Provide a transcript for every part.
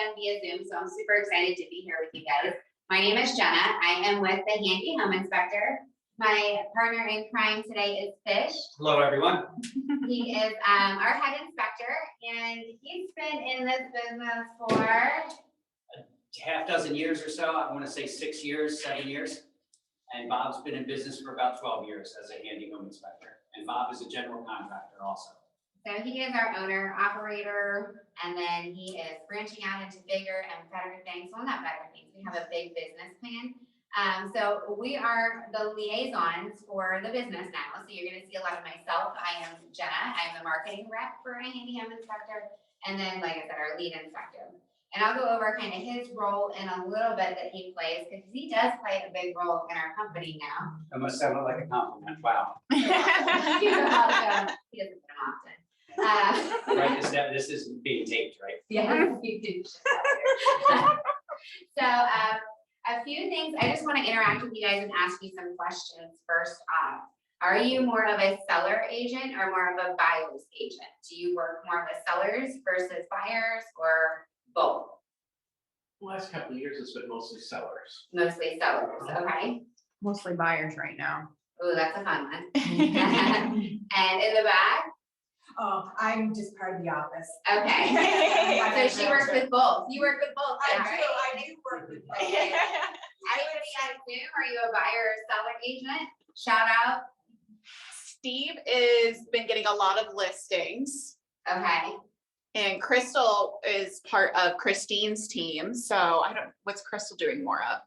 done via Zoom, so I'm super excited to be here with you guys. My name is Jenna. I am with the Handy Home Inspector. My partner in crime today is Fish. Hello, everyone. He is our head inspector, and he's been in this business for Half dozen years or so. I want to say 6 years, 7 years. And Bob's been in business for about 12 years as a handy home inspector. And Bob is a general contractor also. So he is our owner, operator, and then he is branching out into bigger and better things. Well, not better things. We have a big business plan. So we are the liaisons for the business now. So you're going to see a lot of myself. I am Jenna. I'm the marketing rep for a handy home inspector. And then, like I said, our lead inspector. And I'll go over kind of his role in a little bit that he plays, because he does play a big role in our company now. That must sound like a compliment. Wow. He doesn't put them often. Right, this is being taped, right? Yes, we do. So a few things, I just want to interact with you guys and ask you some questions first off. Are you more of a seller agent or more of a buyer's agent? Do you work more with sellers versus buyers or both? Last couple of years, it's been mostly sellers. Mostly sellers, okay. Mostly buyers right now. Oh, that's a fun one. And in the back? Oh, I'm just part of the office. Okay. So she works with both. You work with both. I right? do work with both. Okay. Anybody on Zoom, are you a buyer or seller agent? Shout out. Steve is been getting a lot of listings, Okay. and Crystal is part of Christine's team. So what's Crystal doing more of?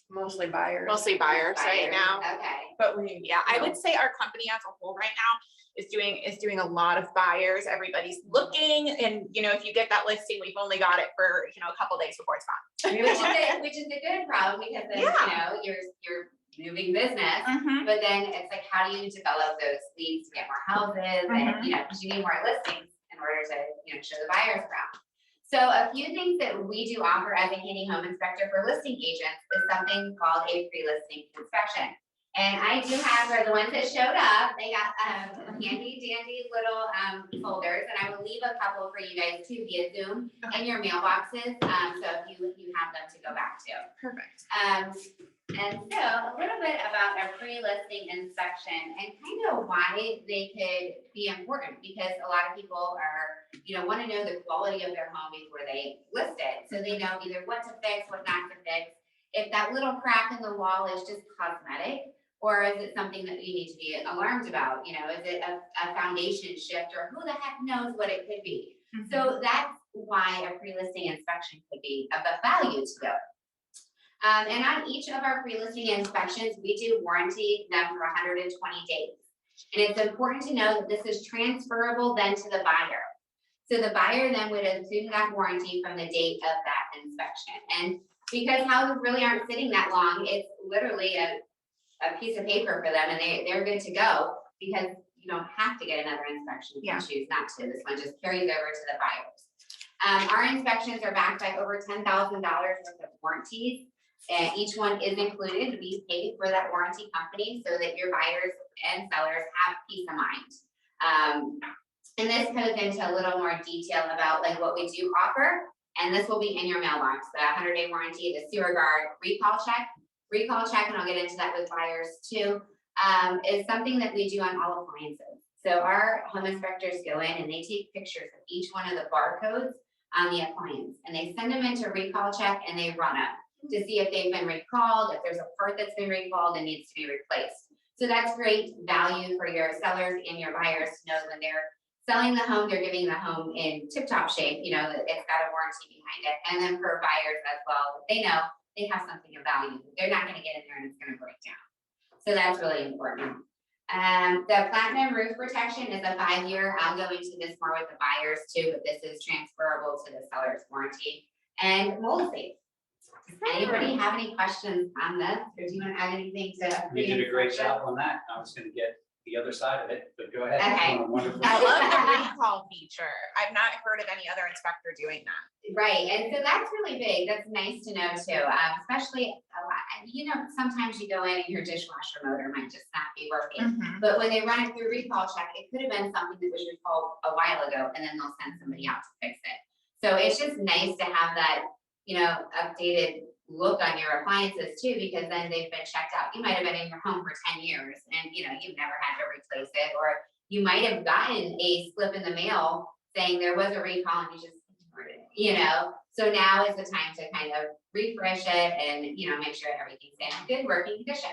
Mostly buyers. Mostly buyers right now. Okay. But I would say our company as a whole right now is doing a lot of buyers. Everybody's looking, and if you get that listing, we've only got it for a couple days before it's gone. Which is a good problem, because then you're moving business, but then it's like, how do you develop those leads to get more houses, and because you need more listings in order to show the buyers around. So a few things that we do offer as a handy home inspector for listing agents is something called a pre-listing inspection. And I do have, for the ones that showed up, they got handy dandy little folders, and I will leave a couple for you guys too via Zoom in your mailboxes, so if you have them to go back to. Perfect. And so a little bit about our pre-listing inspection and kind of why they could be important, because a lot of people are, want to know the quality of their home before they list it. So they know either what to fix, what not to fix. If that little crack in the wall is just cosmetic, or is it something that you need to be alarmed about? Is it a foundation shift, or who the heck knows what it could be? So that's why a pre-listing inspection could be of a value to them. And on each of our pre-listing inspections, we do warranty them for 120 days. And it's important to know that this is transferable then to the buyer. So the buyer then would assume that warranty from the date of that inspection. And because houses really aren't sitting that long, it's literally a piece of paper for them, and they're good to go, because you don't have to get another inspection if you choose not to. This one just carries over to the buyers. Our inspections are backed by over $10,000 worth of warranties. And each one is included. We pay for that warranty company so that your buyers and sellers have peace of mind. And this goes into a little more detail about what we do offer. And this will be in your mailbox: the 100-day warranty, the sewer guard, recall check, and I'll get into that with buyers too, is something that we do on all appliances. So our home inspectors go in and they take pictures of each one of the barcodes on the appliance, and they send them into recall check, and they run them to see if they've been recalled, if there's a part that's been recalled and needs to be replaced. So that's great value for your sellers and your buyers to know when they're selling the home, they're giving the home in tip-top shape, that it's got a warranty behind it. And then for buyers as well, they know they have something of value. They're not going to get in there and it's going to break down. So that's really important. The platinum roof protection is a 5-year. I'll go into this more with the buyers too, but this is transferable to the seller's warranty. And mold safe. Does anybody have any questions on this, or do you want to add anything to? You did a great job on that. I was going to get the other side of it, but go ahead. Okay. Wonderful. I love the recall feature. I've not heard of any other inspector doing that. Right, and so that's really big. That's nice to know too, especially sometimes you go in and your dishwasher motor might just not be working. But when they run it through recall check, it could have been something that was recalled a while ago, and then they'll send somebody out to fix it. So it's just nice to have that, updated look on your appliances too, because then they've been checked out. You might have been in your home for 10 years and, you've never had to replace it, or you might have gotten a slip in the mail saying there was a recall and you just ignored it, So now is the time to kind of refresh it and, make sure everything's in good working condition.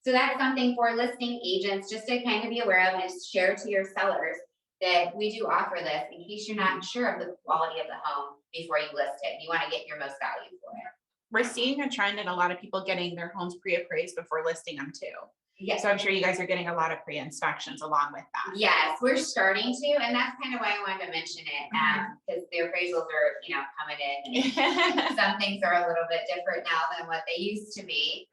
So that's something for listing agents just to kind of be aware of and share to your sellers that we do offer this in case you're not sure of the quality of the home before you list it. You want to get your most value for it. We're seeing a trend in a lot of people getting their homes pre-appraised before listing them too. Yes. So I'm sure you guys are getting a lot of pre-inspections along with that. Yes, we're starting to, and that's kind of why I wanted to mention it, because the appraisals are, coming in. And some things are a little bit different now than what they used to be.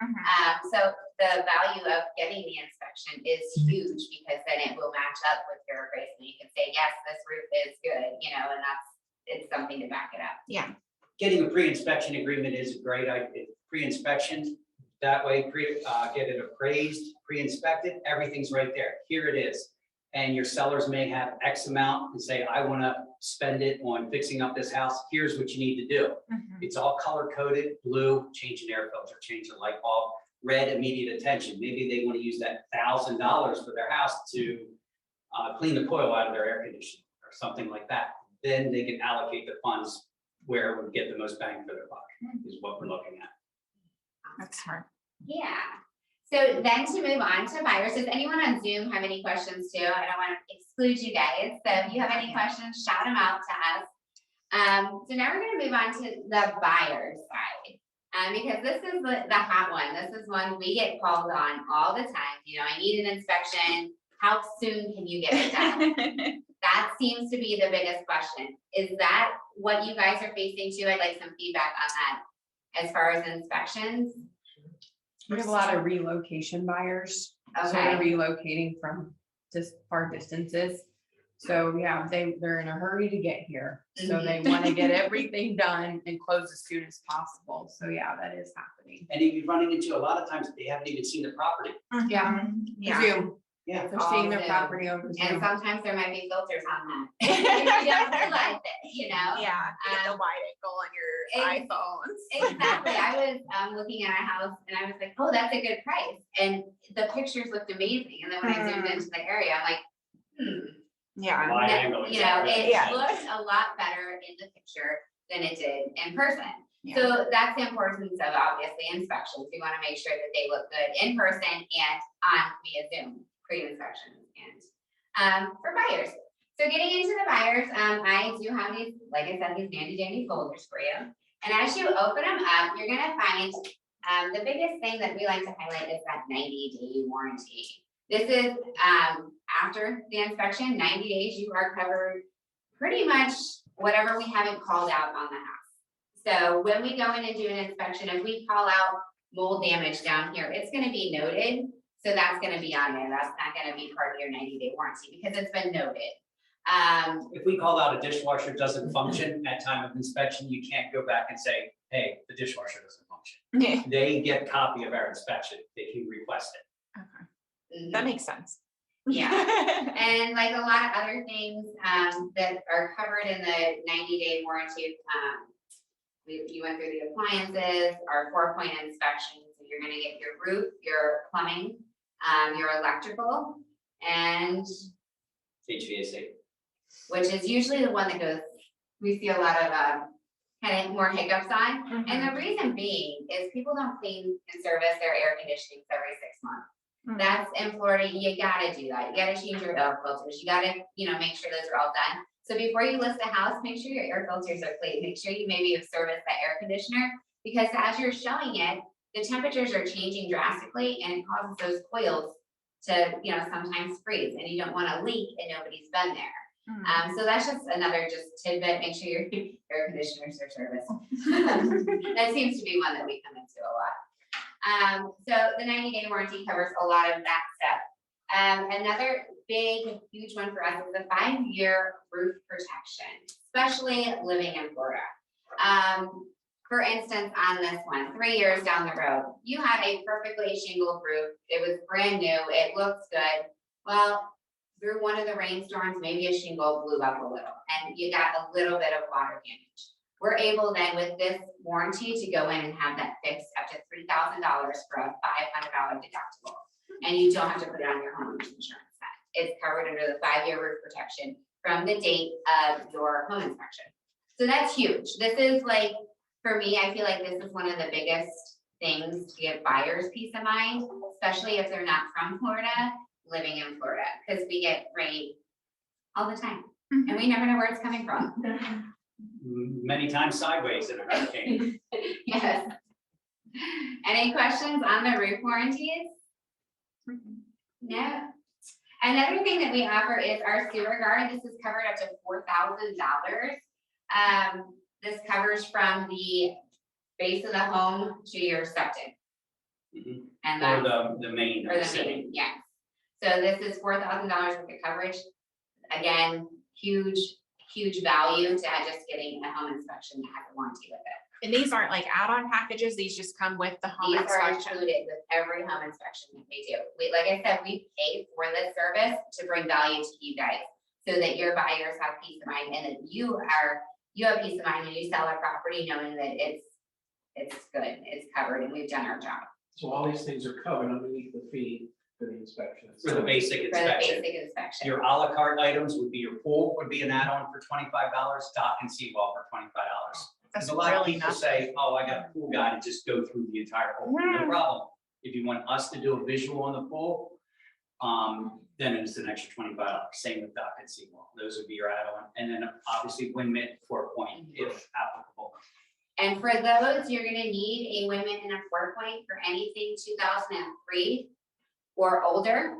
So the value of getting the inspection is huge because then it will match up with your appraisal. You can say, yes, this roof is good, and it's something to back it up. Yeah. Getting a pre-inspection agreement is a great idea. Pre-inspection, that way, get it appraised, pre-inspected, everything's right there. Here it is. And your sellers may have X amount and say, I want to spend it on fixing up this house. Here's what you need to do. It's all color coded, blue, change an air filter, change a light bulb, red, immediate attention. Maybe they want to use that $1,000 for their house to clean the coil out of their air conditioning or something like that. Then they can allocate the funds where it would get the most bang for their buck, is what we're looking at. That's smart. Yeah. So then to move on to buyers, does anyone on Zoom have any questions too? I don't want to exclude you guys. So if you have any questions, shout them out to us. So now we're going to move on to the buyer side. Because this is the hot one. This is one we get called on all the time. I need an inspection. How soon can you get it done? That seems to be the biggest question. Is that what you guys are facing too? I'd like some feedback on that as far as inspections. We have a lot of relocation buyers. So they're relocating from just far distances. So yeah, they're in a hurry to get here. So they want to get everything done and close as soon as possible. So yeah, that is happening. And you're running into a lot of times they haven't even seen the property. Yeah. Yeah. Zoom. Yeah. They're seeing their property over And Zoom. sometimes there might be filters on that. You don't realize it, Yeah. Get the wide angle on your Ex- iPhones. Exactly. I was looking at a house and I was like, oh, that's a good price. And the pictures looked amazing. And then when I zoomed into the area, I'm like, Yeah. Wide angle, it Yeah. looked a lot better in the picture than it did in person. Yeah. So that's the importance of obviously inspections. We want to make sure that they look good in person and on via Zoom pre-inspections and for buyers. So getting into the buyers, I do have these, like I said, these dandy dandy folders for you. And as you open them up, you're gonna find the biggest thing that we like to highlight is that 90-day warranty. This is after the inspection, 90 days, you are covered pretty much whatever we haven't called out on the house. So when we go in and do an inspection, if we call out mold damage down here, it's gonna be noted. So that's gonna be on there. That's not gonna be part of your 90-day warranty because it's been noted. If we call out a dishwasher doesn't function at time of inspection, you can't go back and say, hey, the dishwasher doesn't function. They get a copy of our inspection. They can request it. Okay. That makes sense. Yeah. And like a lot of other things that are covered in the 90-day warranty, you went through the appliances, our 4-point inspection. So you're gonna get your roof, your plumbing, your electrical, and HVAC. which is usually the one that goes, we see a lot of kind of more hiccups on. And the reason being is people don't clean and service their air conditioning every 6 months. That's in Florida, you gotta do that. You gotta change your air filters. You gotta, make sure those are all done. So before you list a house, make sure your air filters are clean. Make sure you maybe have serviced that air conditioner because as you're showing it, the temperatures are changing drastically and it causes those coils to, sometimes freeze and you don't want to leak and nobody's been there. So that's just another tidbit. Make sure your air conditioners are serviced. That seems to be one that we come into a lot. So the 90-day warranty covers a lot of that stuff. Another big, huge one for us is the 5-year roof protection, especially living in Florida. For instance, on this one, 3 years down the road, you had a perfectly shingled roof. It was brand new. It looks good. Well, through one of the rainstorms, maybe a shingle blew up a little and you got a little bit of water damage. We're able then with this warranty to go in and have that fixed up to $3,000 for a $500 deductible. And you don't have to put it on your homeowner's insurance then. It's covered under the 5-year roof protection from the date of your home inspection. So that's huge. This is like, for me, I feel like this is one of the biggest things to give buyers peace of mind, especially if they're not from Florida, living in Florida, because we get rain all the time and we never know where it's coming from. Many times sideways in a hurricane. Yes. Any questions on the roof warranties? No. Another thing that we offer is our sewer guard. This is covered up to $4,000. This covers from the base of the home to your septic. Mhm. And Or that's the main for of the the city. main, yes. So this is $4,000 worth of coverage. Again, huge value to just getting a home inspection that has a warranty with it. And these aren't like add-on packages, these just come with the home These are inspection. included with every home inspection that we do. We, like I said, we pay for this service to bring value to you guys so that your buyers have peace of mind and that you have peace of mind when you sell a property knowing that it's good, it's covered, and we've done our job. So all these things are covered underneath the fee for the inspection. For the basic For the inspection. basic inspection. Your à la carte items would be your pool would be an add-on for $25, dock and seawall for $25. That's Because a lot of really people nothing. say, oh, I got a pool guy to just go through the entire pool. No problem. If you want us to do a visual on the pool, then it's an extra $25. Same with dock and seawall. Those would be your add-on. And then obviously wind mitt for a point if applicable. And for those, you're gonna need a women and a 4-point for anything 2003 or older.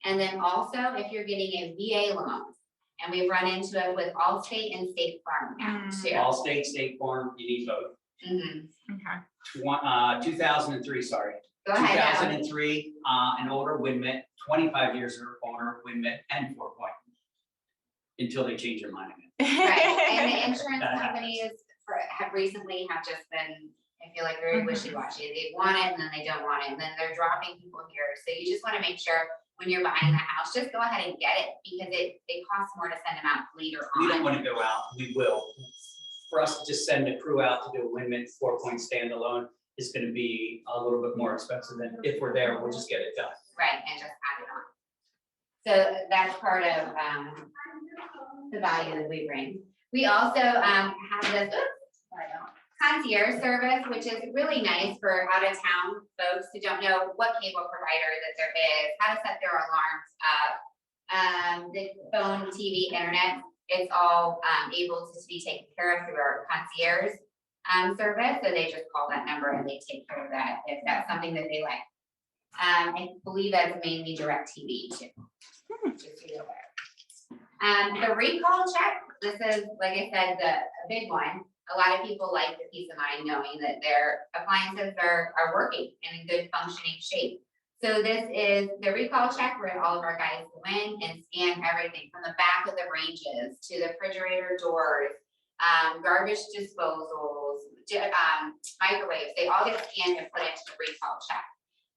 And then also if you're getting a VA loan, and we've run into it with Allstate and State Farm now too. Allstate, State Farm, you need both. Mhm. Okay. 2003, sorry. Go ahead now. 2003, and older wind mitt, 25 years or older wind mitt and 4-point. Until they change their mind again. Right, and the insurance That companies have recently just been, I feel like very Mhm. wishy-washy. They want it and then they don't want it, and then they're dropping people here. So you just wanna make sure when you're buying the house, just go ahead and get it, because it costs more to send them out later We don't on. want to go out, we will. For us to just send a crew out to do a wind mitt 4-point standalone is gonna be a little bit more expensive than if we're there, we'll just get it done. Right, and just add it on. So that's part of, the value that we bring. We also, have this, Concierge Service, which is really nice for out-of-town folks who don't know what cable provider that there is, how to set their alarms up, the phone, TV, internet. It's all able to be taken care of through our concierge service. So they just call that number and they take care of that if that's something that they like. I believe that's mainly DirecTV too. Just so you're aware. The recall check, this is, like I said, the big one. A lot of people like the peace of mind knowing that their appliances are working and in good functioning shape. So this is the recall check where all of our guys go in and scan everything from the back of the ranges to the refrigerator doors, garbage disposals, microwaves. They all get scanned and put into the recall check.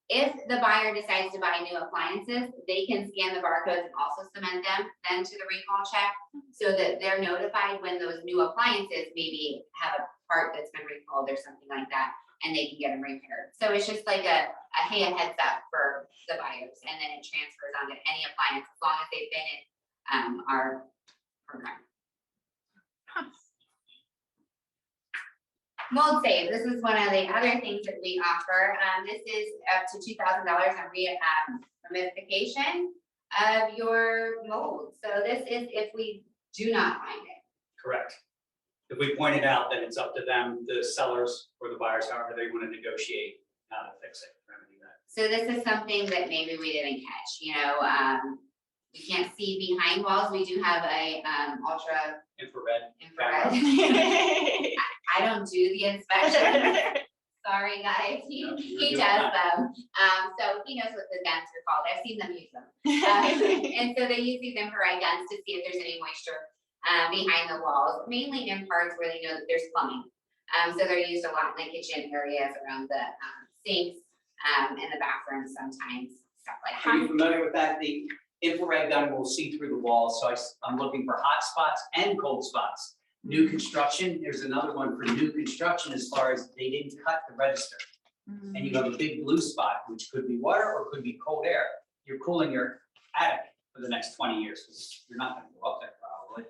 If the buyer decides to buy new appliances, they can scan the barcodes and also submit them then to the recall check so that they're notified when those new appliances maybe have a part that's been recalled or something like that, and they can get them repaired. So it's just like a heads up for the buyers, and then it transfers onto any appliance as long as they've been in our program. Mold save, this is one of the other things that we offer. This is up to $2,000 on ramification of your mold. So this is if we do not find it. Correct. If we point it out, then it's up to them, the sellers or the buyers, however they want to negotiate how to fix it, remedy that. So this is something that maybe we didn't catch, you know, we can't see behind walls. We do have a ultra Infrared. infrared. I don't do the inspection. Sorry, guys, he does them. So he knows what the dents are called. I've seen them use them. And so they use these infrared dents to see if there's any moisture behind the walls, mainly in parts where they know that there's plumbing. So they're used a lot in the kitchen areas around the sinks, in the bathrooms sometimes, stuff like Are that. you familiar with that? Infrared gun will see through the walls, so I'm looking for hot spots and cold spots. New construction, there's another one for new construction as far as they didn't cut the register. And you have a big blue spot, which could be water or could be cold air. You're cooling your attic for the next 20 years, because you're not gonna go up there probably.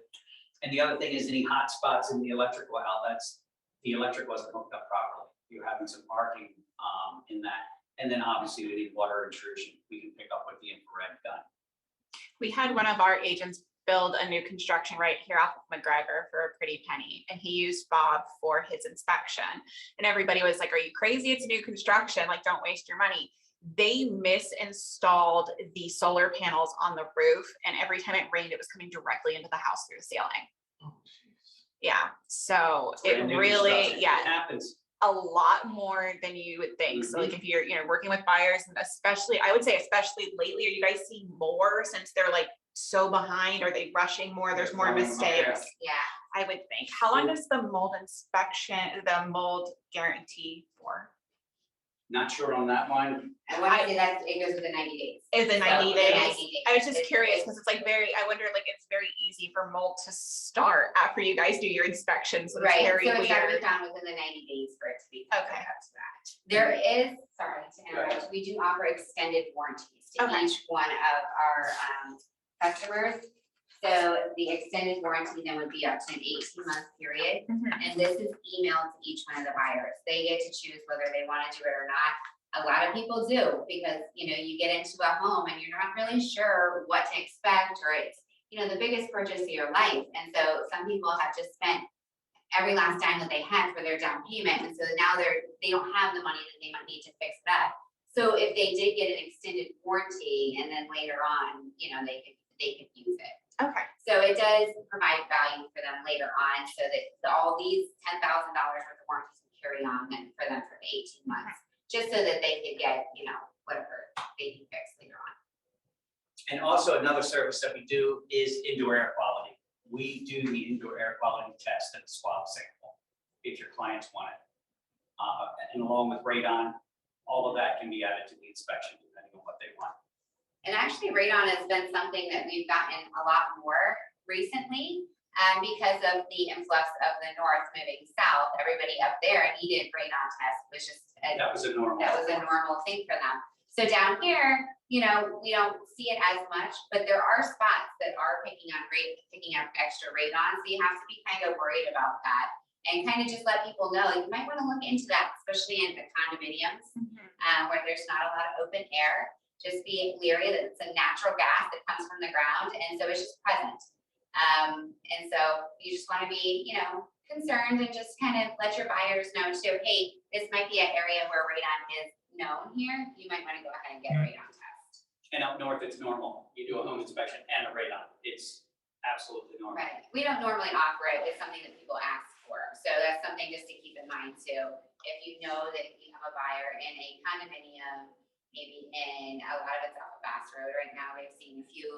And the other thing is any hot spots in the electrical outlets, the electric wasn't hooked up properly. You're having some arcing in that. And then obviously we need water intrusion, we can pick up with the infrared gun. We had one of our agents build a new construction right here off of McGregor for a pretty penny, and he used Bob for his inspection. And everybody was like, are you crazy? It's new construction, like, don't waste your money. They misinstalled the solar panels on the roof, and every time it rained, it was coming directly into the house through the ceiling. Oh, jeez. Yeah, so it Brand new really, construction, yeah, it happens. a lot more than you would think. So like if you're, working with buyers, and especially, I would say especially lately, are you guys seeing more since they're like so behind? Are they rushing more? There's more Throwing them out there. mistakes. Yeah. I would think. How long does the mold inspection, the mold guarantee for? Not sure on that one. I want to say that it goes within 90 days. Is it So, 90 within days? 90 days. I was just curious It's- because it's like I wonder, like it's very easy for mold to start after you guys do your inspections. So it's Right, very so it's gotta be weird. found within the 90 days for it to be Okay. up to that. There is, sorry to interrupt, we do offer extended warranties to Okay. each one of our customers. So the extended warranty then would be up to an 18-month period. Mhm. And this is emailed to each one of the buyers. They get to choose whether they want to do it or not. A lot of people do, because, you get into a home and you're not really sure what to expect, or it's, the biggest purchase of your life. And so some people have just spent every last dime that they had for their down payment. And so now they don't have the money that they might need to fix it up. So if they did get an extended warranty and then later on, they could use it. Okay. So it does provide value for them later on, so that all these $10,000 worth of warranties will carry on then for them for 18 months, just so that they could get, whatever they can fix later on. And also another service that we do is indoor air quality. We do the indoor air quality test and swab sample if your clients want it. And along with radon, all of that can be added to the inspection depending on what they want. And actually, radon has been something that we've gotten a lot more recently, because of the influx of the north moving south. Everybody up there needed radon tests, which is That was a normal. that was a normal thing for them. So down here, we don't see it as much, but there are spots that are picking up extra radon, so you have to be kind of worried about that. And kind of just let people know, you might want to look into that, especially in the condominiums, where there's not a lot of open air. Just be leery that it's a natural gas that comes from the ground, and so it's just present. And so you just want to be, concerned, and just kind of let your buyers know too, hey, this might be an area where radon is known here. You might want to go ahead and get a radon test. And up north, it's normal. You do a home inspection and a radon. It's absolutely normal. Right. We don't normally offer it. It's something that people ask for. So that's something just to keep in mind too. If you know that you have a buyer in a condominium, maybe in a lot of it's off of Bass Road right now, we've seen a few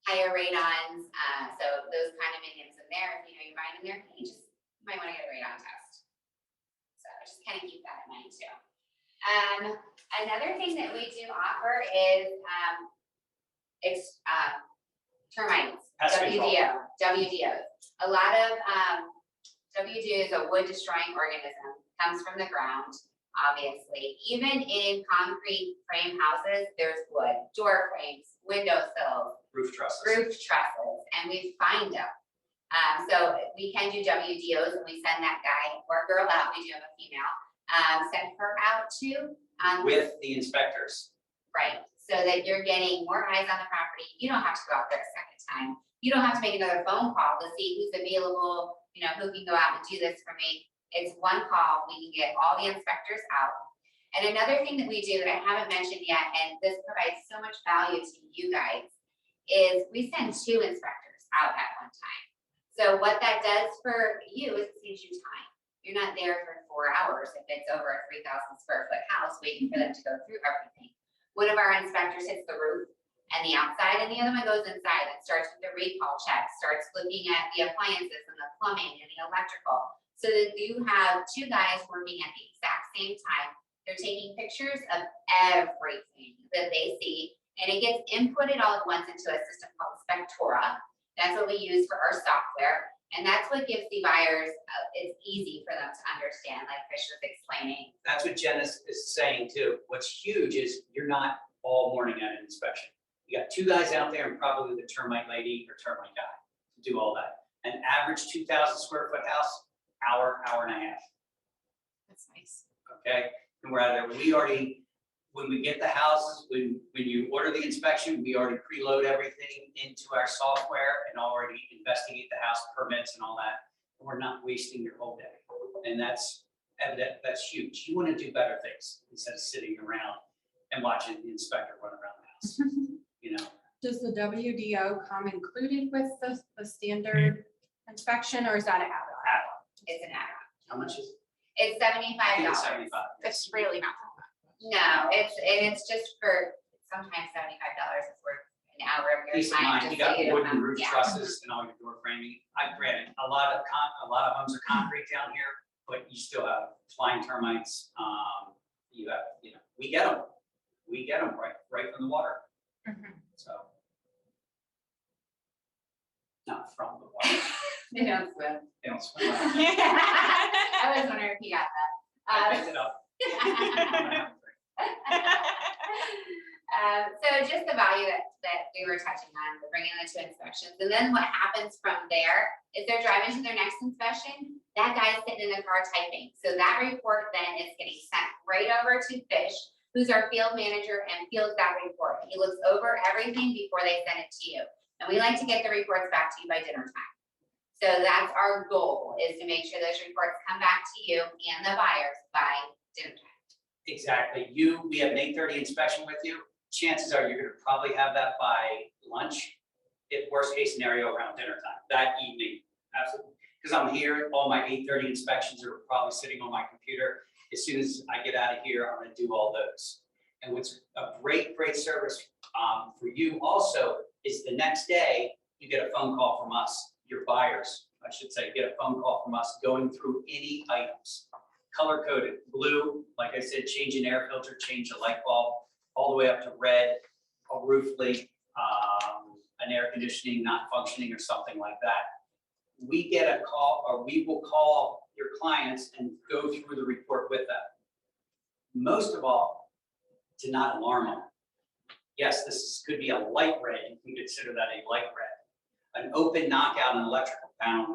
higher radons. So those condominiums in there, if you're buying in there, you might want to get a radon test. So just kind of keep that in mind too. Another thing that we do offer is termites, Pest control. WDOs. A lot of WDO is a wood destroying organism, comes from the ground, obviously. Even in concrete frame houses, there's wood, door frames, window sills, Roof trusses. and we find them. So we can do WDOs, and we send that guy or girl out, we do have a female, send her out too. With the inspectors. Right, so that you're getting more eyes on the property. You don't have to go out there a second time. You don't have to make another phone call to see who's available, who can go out and do this for me. It's one call, we can get all the inspectors out. And another thing that we do that I haven't mentioned yet, and this provides so much value to you guys, is we send 2 inspectors out at one time. So what that does for you is it saves you time. You're not there for 4 hours if it's over a 3,000 square foot house waiting for them to go through everything. One of our inspectors hits the roof and the outside, and the other one goes inside and starts with the recall check, starts looking at the appliances and the plumbing and the electrical. So that you have 2 guys working at the exact same time. They're taking pictures of everything that they see, and it gets inputted all at once into a system called Spectora. That's what we use for our software. And that's what gives the buyers, it's easy for them to understand, like Chris was explaining. That's what Jen is saying too. What's huge is you're not all morning at an inspection. You got 2 guys out there and probably the termite lady or termite guy to do all that. An average 2,000 square foot house, hour and a half, That's nice. okay? And we're out there, we already, when we get the houses, when you order the inspection, we already preload everything into our software and already investigate the house permits and all that. And we're not wasting your whole day. And that's evident, that's huge. You want to do better things instead of sitting around and watching the inspector run around the house, you know? Does the WDO come included with the standard inspection, or is that an add-on? It's an add-on. How much is it? It's I think it's $75. 75. It's really not that much. No, it's just for sometimes $75 is worth an hour of your Peace of time. mind, you just so got don't wooden have- roof yeah. trusses and all your door framing. I granted, a lot of homes are concrete down here, but you still have flying termites. You have, you know, we get them. We get them right from the water, so. Not from the water. They don't swim. They don't swim. I was wondering if you got I that. picked it up. So just the value that we were touching on, the bringing the 2 inspections, and then what happens from there is they're driving to their next inspection, that guy's sitting in the car typing. So that report then is getting sent right over to Fish, who's our field manager, and fields that report. He looks over everything before they send it to you. And we like to get the reports back to you by dinner time. So that's our goal, is to make sure those reports come back to you and the buyers by dinner time. Exactly. We have an 8:30 inspection with you. Chances are you're gonna probably have that by lunch. If worst case scenario around dinner time, that evening, absolutely. Because I'm here, all my 8:30 inspections are probably sitting on my computer. As soon as I get out of here, I'm gonna do all those. And what's a great service for you also is the next day, you get a phone call from us, your buyers, I should say, get a phone call from us going through any items. Color coded, blue, like I said, change an air filter, change a light bulb, all the way up to red, a roof leak, an air conditioning not functioning or something like that. We get a call, or we will call your clients and go through the report with them. Most of all, to not alarm them. Yes, could be a light red, you can consider that a light red. An open knockout in an electrical panel,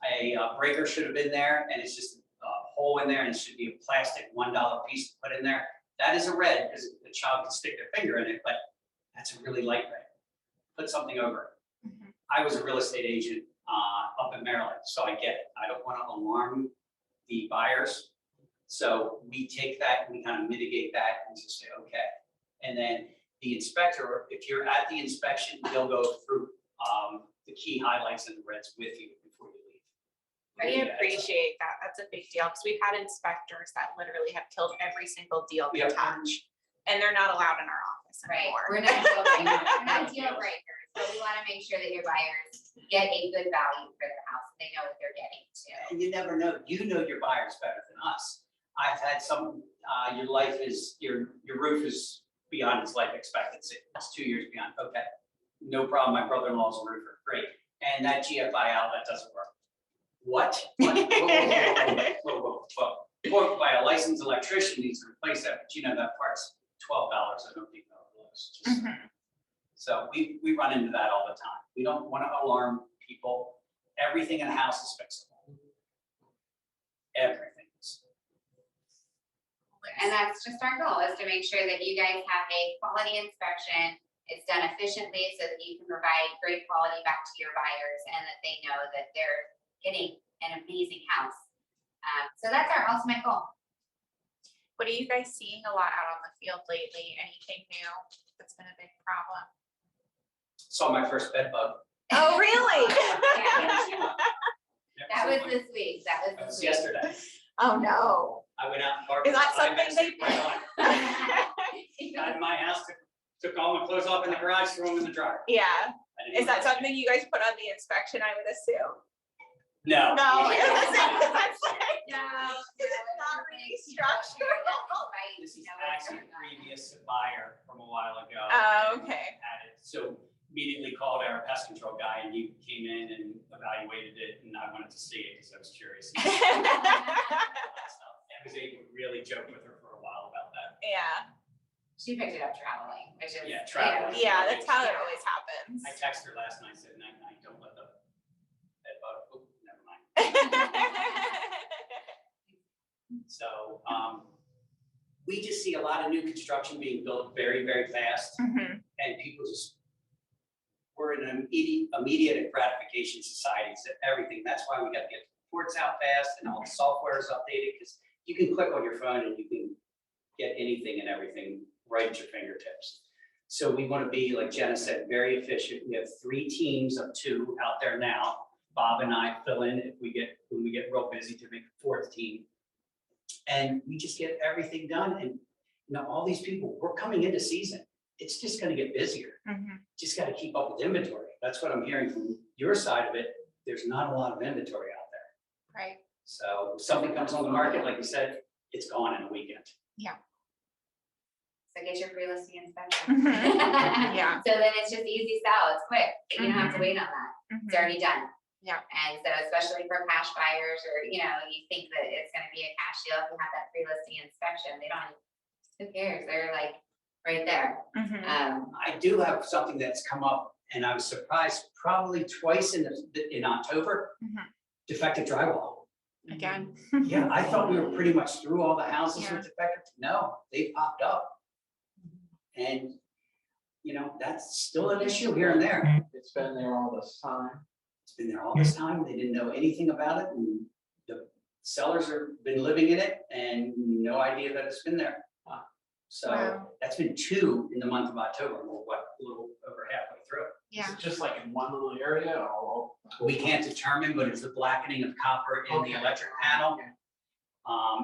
a breaker should have been there, and it's just a hole in there, and it should be a plastic $1 piece to put in there. That is a red, because the child can stick their finger in it, but that's a really light red. Put something over it. I was a real estate agent up in Maryland, so I get it. I don't want to alarm the buyers. So we take that and we kind of mitigate that and just say, okay. And then the inspector, if you're at the inspection, they'll go through the key highlights and the reds with you before you leave. We appreciate that. That's a big deal, because we've had inspectors that literally have killed every single deal they Yep. touch. And they're not allowed in our office Right, anymore. we're not deal breakers, we're not deal breakers, so we wanna make sure that your buyers get a good value for their house, they know what they're getting too. And you never know, you know your buyers better than us. I've had some, your roof is beyond its life expectancy. It's 2 years beyond, okay. No problem, my brother-in-law's a roofer, great. And that GFI outlet doesn't work. What? Whoa. By a licensed electrician needs to replace that, but you know that part's $12 at Home Depot. So we run into that all the time. We don't want to alarm people. Everything in a house is fixable. Everything is. And that's just our goal, is to make sure that you guys have a quality inspection. It's done efficiently so that you can provide great quality back to your buyers and that they know that they're getting an amazing house. So that's our ultimate goal. What are you guys seeing a lot out on the field lately? Anything new that's been a big problem? Saw my first bed bug. Oh, really? That was this week, that That was was this week. yesterday. Oh, no. I went out and parked. Is that beside something they right on. Got in my house, took all my clothes off in the garage, threw them in the dryer. Yeah. I didn't Is that know. something you guys put on the inspection, I would assume? No. No. Yeah. That's like- No. It's not really structural. Right. This is You know what's actually a going on. previous buyer from a while ago. Oh, and okay. had it. So immediately called our pest control guy and he came in and evaluated it and I wanted to see it because I was curious. I was able to really joke with her for a while about that. Yeah, She picked it up traveling, which is. Yeah, traveling. yeah, that's how it always happens. I texted her last night, said, night, don't let the bed bug, oh, never mind. So, we just see a lot of new construction being built very, very fast Mhm. and people just, we're in an immediate gratification society, so everything, that's why we got to get reports out fast and all the software is updated, because you can click on your phone and you can get anything and everything right at your fingertips. So we want to be, like Jenna said, very efficient. We have 3 teams of 2 out there now. Bob and I fill in when we get real busy to make a 4th team. And we just get everything done. And all these people, we're coming into season. It's just going to get busier. Mhm. Just got to keep up with inventory. That's what I'm hearing from your side of it. There's not a lot of inventory out there. Right. So if something comes on the market, like you said, it's gone in a weekend. So get your free listing inspection. Mhm. Yeah. So then it's just easy sell, it's quick, you don't have to wait on that, it's Mhm. already done. Yeah. And so especially for cash buyers, or, you think that it's gonna be a cash deal, if you have that free listing inspection, they don't, who cares, they're like right there. Mhm. I do have something that's come up and I was surprised, probably twice in October, Mhm. defective drywall. Again. Yeah, I thought we were pretty much through all the houses Yeah. with defective. No, they popped up. And, that's still an issue here and there. It's been there all this time. It's been there all this time. They didn't know anything about it and the sellers have been living in it and no idea that it's been there. So Wow. that's been 2 in the month of October. We're a little over halfway through. Is Yeah. it just like in one little area or all over? We can't determine, but it's the blackening of copper in the Okay. electric panel. Okay.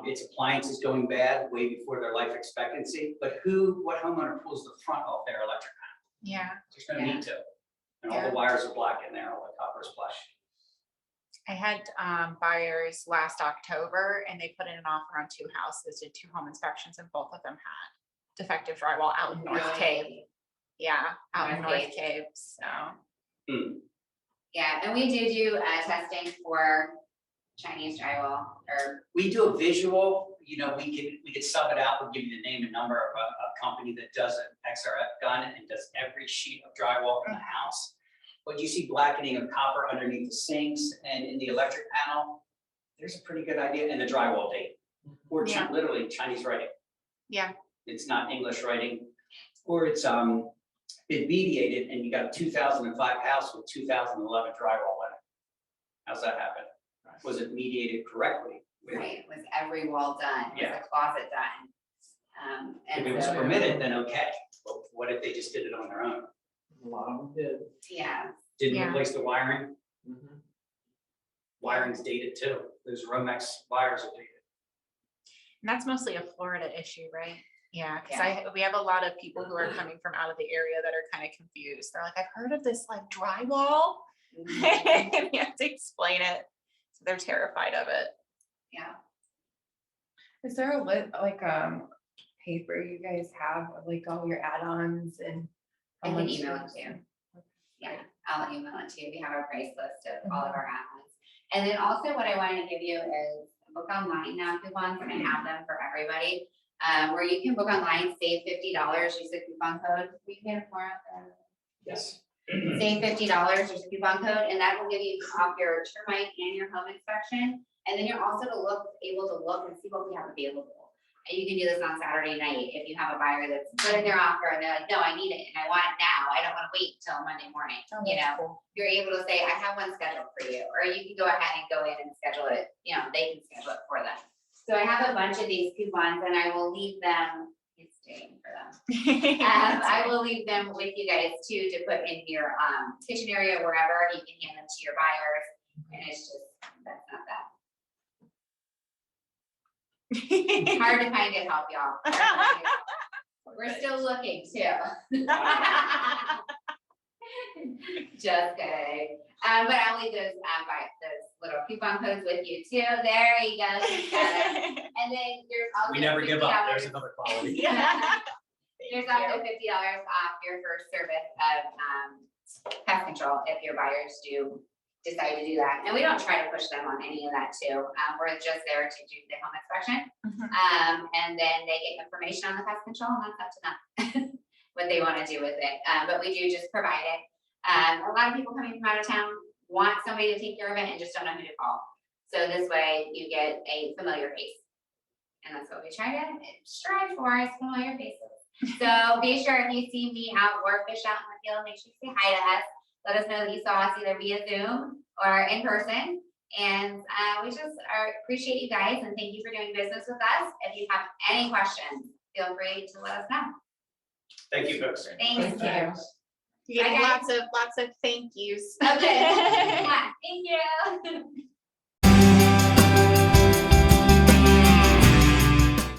It's appliances going bad way before their life expectancy, but what homeowner pulls the front off their electric panel? Yeah. There's no need to. And all Yeah. the wires are black in there, all the copper is flush. I had buyers last October and they put in an offer on 2 houses, did 2 home inspections, and both of them had defective drywall out in North Cape. Yeah, out in North North Cape. Cape, so. Yeah, and we do testing for Chinese drywall, or, We do a visual, we could sub it out, we'll give you the name and number of a company that does an XRF gun and does every sheet of drywall in the house. But you see blackening of copper underneath the sinks and in the electric panel, there's a pretty good idea, and the drywall date. Or Yeah. literally Chinese writing. Yeah. It's not English writing, or it's been mediated and you got a 2005 house with 2011 drywall in it. How's that happen? Was it mediated correctly? right, was every wall done, was Yeah. the closet done? If And it was so, permitted, then okay. But what if they just did it on their own? A lot of them did. yeah, Didn't Yeah. replace the wiring? Mhm. Wiring's dated too. Those Romex wires are dated. And that's mostly a Florida issue, right? Yeah, because we have a lot of people who are coming from out of the area that are kind of confused. They're like, I've heard of this like drywall. And you have to explain it. So they're terrified of it. yeah. Is there paper you guys have, of, like all your add-ons and? I how can much email it yours- to you. Yeah, I'll email it to you. We have a price list of all of our add-ons. And then also what I wanted to give you is book online now coupons, and I have them for everybody. Where you can book online, save $50, use the coupon code. We can afford Yes. save $50, use the coupon code, and that will give you off your termite and your home inspection. And then you're also able to look and see what we have available. And you can do this on Saturday night if you have a buyer that's put in their offer and they're like, no, I need it and I want it now. I don't want to wait till Monday morning. You're able to say, I have one scheduled for you, or you can go ahead and go in and schedule it. They can schedule it for them. So I have a bunch of these coupons and I will leave them. It's staying for them. I will leave them with you guys too, to put in your kitchen area, wherever you can hand them to your buyers. And it's just, that's not that. Hard to find it, help y'all. Hard to find it. We're still looking too. Just kidding. But I'll leave those little coupon codes with you too. There you go. together. And then there's also. We never give up. $50 There's another quality. There's also $50 off your first service of pest control if your buyers do decide to do that. And we don't try to push them on any of that too. We're just there to do the home inspection. And then they get information on the pest control and that's up to them. What they want to do with it. But we do just provide it. A lot of people coming from out of town want somebody to take care of it and just don't know who to call. So this way you get a familiar face. And that's what we try to strive for is familiar faces. So be sure if you see me out or fish out in the field, make sure you say hi to us. Let us know that you saw us either via Zoom or in person. And we just appreciate you guys and thank you for doing business with us. If you have any questions, feel free to let us know. Thank you, folks. Thanks. Thank you. You get Okay. lots of thank yous. Okay. Yeah, thank you.